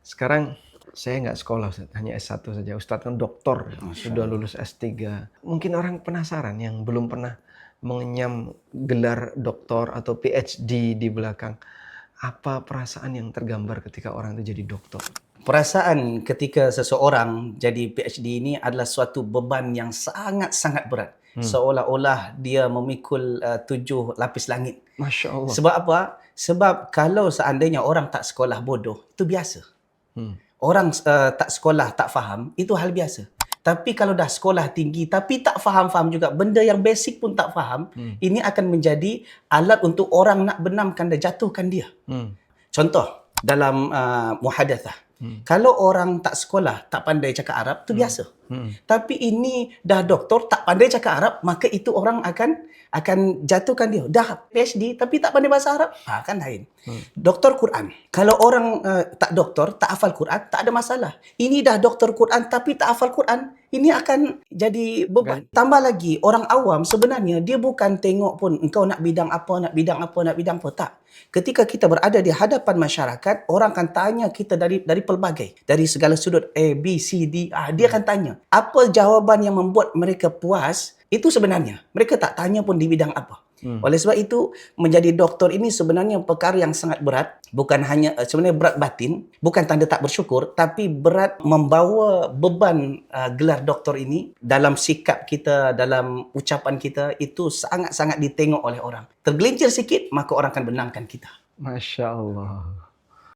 Sekarang saya nggak sekolah Ustaz, hanya S1 saja. Ustaz kan doktor, Masya sudah Allah. lulus S3. Mungkin orang penasaran yang belum pernah mengenyam gelar doktor atau PhD di belakang. Apa perasaan yang tergambar ketika orang itu jadi doktor? Perasaan ketika seseorang jadi PhD ini adalah suatu beban yang sangat-sangat berat. Hmm. Seolah-olah dia memikul 7 lapis langit. Masya Allah. Sebab apa? Sebab kalau seandainya orang tak sekolah bodoh, itu biasa. Hmm. Orang tak sekolah, tak faham, itu hal biasa. Tapi kalau dah sekolah tinggi, tapi tak faham-faham juga, benda yang basic pun tak faham, ini akan menjadi alat untuk orang nak benamkan dan jatuhkan dia. Contoh, dalam muhadathah. Kalau orang tak sekolah, tak pandai cakap Arab, itu biasa. Tapi ini dah doktor, tak pandai cakap Arab, maka itu orang akan jatuhkan dia. Dah PhD, tapi tak pandai bahasa Arab, kan lain. Doktor Quran. Kalau orang tak doktor, tak hafal Quran, tak ada masalah. Ini dah doktor Quran, tapi tak hafal Quran, ini akan jadi beban. Tambah lagi, orang awam sebenarnya, dia bukan tengok pun engkau nak bidang apa, nak bidang apa, nak bidang apa. Tak. Ketika kita berada di hadapan masyarakat, orang akan tanya kita dari pelbagai. Dari segala sudut A, B, C, D. Dia akan tanya. Apa jawapan yang membuat mereka puas, itu sebenarnya. Mereka tak tanya pun di bidang apa. Oleh sebab itu, menjadi doktor ini sebenarnya perkara yang sangat berat. Bukan hanya, sebenarnya berat batin. Bukan tanda tak bersyukur. Tapi berat membawa beban gelar doktor ini dalam sikap kita, dalam ucapan kita, itu sangat-sangat ditengok oleh orang. Tergelincir sikit, maka orang akan benamkan kita. Masya Allah.